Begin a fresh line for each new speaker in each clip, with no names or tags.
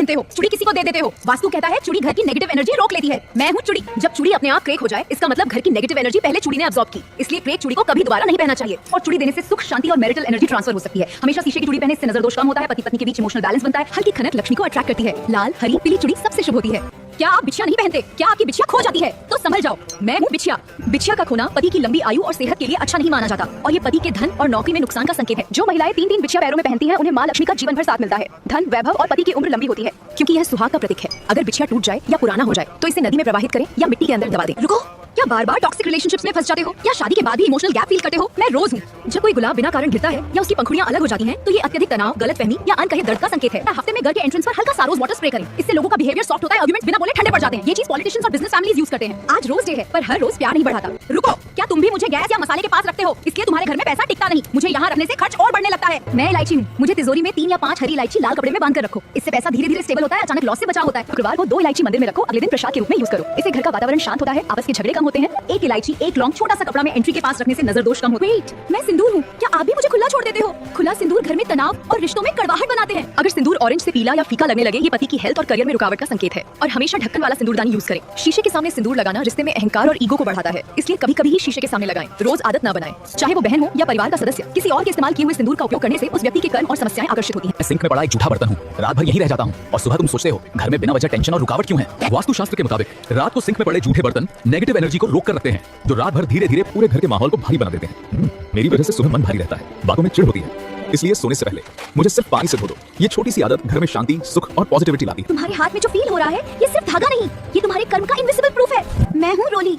पहनते हो, चूड़ी किसी को दे देते हो। वास्तु कहता है चूड़ी घर की नेगेटिव एनर्जी रोक लेती है। मैं हूँ चूड़ी। जब चूड़ी अपने आप क्रेक हो जाए, इसका मतलब घर की नेगेटिव एनर्जी पहले चूड़ी ने अब्सॉर्ब की। इसलिए क्रेक चूड़ी को कभी दोबारा नहीं पहनना चाहिए। और चूड़ी देने से सुख, शांति और मैरिटल एनर्जी ट्रांसफर हो सकती है। हमेशा शीशे की चूड़ी पहनने से नजर दोष कम होता है, पति पत्नी के बीच इमोशनल बैलेंस बनता है, हल्की खनक लक्ष्मी को अट्रैक्ट करती है। लाल, हरी, पीली चूड़ी सबसे शुभ होती है। क्या आप बिछिया नहीं पहनते? क्या आपकी बिछिया खो जाती है? तो संभल जाओ, मैं हूँ बिछिया। बिछिया का खोना पति की लंबी आयु और सेहत के लिए अच्छा नहीं माना जाता और ये पति के धन और नौकरी में नुकसान का संकेत है। जो महिलाएं 3-3 बिछिया पैरों में पहनती हैं, उन्हें माँ लक्ष्मी का जीवन भर साथ मिलता है। धन, वैभव और पति की उम्र लंबी होती है, क्योंकि यह सुहाग का प्रतीक है। अगर बिछिया टूट जाए या पुराना हो जाए तो इसे नदी में प्रवाहित करें या मिट्टी के अंदर दबा दें। रुको, क्या बार बार टॉक्सिक रिलेशनशिप्स में फंस जाते हो या शादी के बाद भी इमोशनल गैप फील करते हो? मैं रोज हूँ। जब कोई गुलाब बिना कारण गिरता है या उसकी पंखुड़ियां अलग हो जाती हैं, तो ये अत्यधिक तनाव, गलतफहमी या अनकहे दर्द का संकेत है। हफ्ते में घर के एंट्रेंस पर हल्का सा रोज वाटर स्प्रे करें। इससे लोगों का बिहेवियर सॉफ्ट होता है, आर्गुमेंट्स बिना बोले ठंडे पड़ जाते हैं। ये चीज पॉलिटिशियंस और बिजनेस फैमिलीज यूज करते हैं। आज रोज डे है, पर हर रोज प्यार नहीं बढ़ाता। रुको, क्या तुम भी मुझे गैस या मसाले के पास रखते हो? इसलिए तुम्हारे घर में पैसा टिकता नहीं। मुझे यहाँ रखने से खर्च और बढ़ने लगता है। मैं इलायची हूँ। मुझे तिजोरी में 3 या 5 हरी इलायची लाल कपड़े में बांध कर रखो। इससे पैसा धीरे धीरे स्टेबल होता है, अचानक लॉस से बचाव होता है। शुक्रवार को 2 इलायची मंदिर में रखो, अगले दिन प्रसाद के रूप में यूज करो। इससे घर का वातावरण शांत होता है, आपस के झगड़े कम होते हैं। एक इलायची, एक लौंग छोटा सा कपड़ा में एंट्री के पास रखने से नजर दोष कम होते हैं। मैं सिंदूर हूँ। क्या आप भी मुझे खुला छोड़ देते हो? खुला सिंदूर घर में तनाव और रिश्तों में कड़वाहट बनाते हैं। अगर सिंदूर ऑरेंज से पीला या फीका लगने लगे, ये पति की हेल्थ और करियर में रुकावट का संकेत है। और हमेशा ढक्कन वाला सिंदूरदानी यूज करें। शीशे के सामने सिंदूर लगाना रिश्ते में अहंकार और ईगो को बढ़ाता है, इसलिए कभी कभी ही शीशे के सामने लगाएं। रोज आदत ना बनाएं। चाहे वो बहन हो या परिवार का सदस्य, किसी और के इस्तेमाल किए हुए सिंदूर का उपयोग करने से उस व्यक्ति के कर्म और समस्याएं आकर्षित होती हैं।
सिंक में पड़ा एक जूठा बर्तन हूँ, रात भर यहीं रह जाता हूँ और सुबह तुम सोचते हो घर में बिना वजह टेंशन और रुकावट क्यों है। वास्तु शास्त्र के मुताबिक रात को सिंक में पड़े जूठे बर्तन नेगेटिव एनर्जी को रोक कर रखते हैं, जो रात भर धीरे धीरे पूरे घर के माहौल को भारी बना देते हैं। मेरी वजह से सुबह मन भारी रहता है, बातों में चिढ़ होती है, इसलिए सोने से पहले मुझे सिर्फ पानी से धो दो। ये छोटी सी आदत घर में शांति, सुख और पॉजिटिविटी लाती है।
तुम्हारे हाथ में जो फील हो रहा है, ये सिर्फ धागा नहीं, ये तुम्हारे कर्म का इनविजिबल प्रूफ है। मैं हूँ रोली।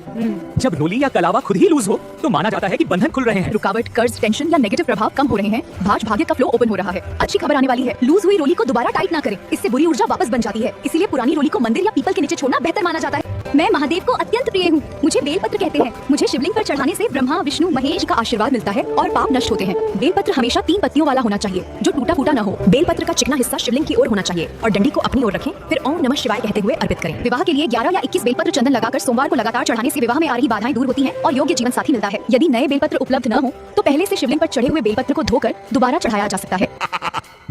जब रोली या कलावा खुद ही लूज हो तो माना जाता है कि बंधन खुल रहे हैं।
रुकावट, कर्ज, टेंशन या नेगेटिव प्रभाव कम हो रहे हैं। भाग्य का फ्लो ओपन हो रहा है। अच्छी खबर आने वाली है। लूज हुई रोली को दोबारा टाइट ना करें, इससे बुरी ऊर्जा वापस बन जाती है। इसीलिए पुरानी रोली को मंदिर या पीपल के नीचे छोड़ना बेहतर माना जाता है। मैं महादेव को अत्यंत प्रिय हूँ। मुझे बेलपत्र कहते हैं। मुझे शिवलिंग पर चढ़ाने से ब्रह्मा, विष्णु, महेश का आशीर्वाद मिलता है और पाप नष्ट होते हैं। बेलपत्र हमेशा 3 पत्तियों वाला होना चाहिए, जो टूटा फूटा न हो। बेलपत्र का चिकना हिस्सा शिवलिंग की ओर होना चाहिए और डंडी को अपनी ओर रखें, फिर ओम नमः शिवाय कहते हुए अर्पित करें। विवाह के लिए 11 या 21 बेलपत्र चंदन लगाकर सोमवार को लगातार चढ़ाने से विवाह में आ रही बाधाएं दूर होती हैं और योग्य जीवन साथी मिलता है। यदि नए बेलपत्र उपलब्ध न हो तो पहले से शिवलिंग पर चढ़े हुए बेलपत्र को धोकर दोबारा चढ़ाया जा सकता है।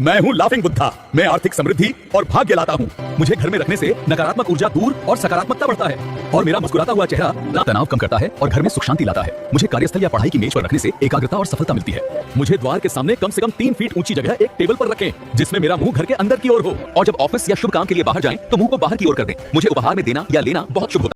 मैं हूँ लाफिंग बुद्धा। मैं आर्थिक समृद्धि और भाग्य लाता हूँ। मुझे घर में रखने से नकारात्मक ऊर्जा दूर और सकारात्मकता बढ़ता है और मेरा मुस्कुराता हुआ चेहरा तनाव कम करता है और घर में सुख शांति लाता है। मुझे कार्यस्थल या पढ़ाई की मेज पर रखने से एकाग्रता और सफलता मिलती है। मुझे द्वार के सामने कम से कम 3 फीट ऊंची जगह एक टेबल पर रखें, जिसमें मेरा मुंह घर के अंदर की ओर हो। और जब ऑफिस या शुभ काम के लिए बाहर जाएं, तो मुंह को बाहर की ओर कर दें। मुझे उपहार में देना या लेना बहुत शुभ होता है।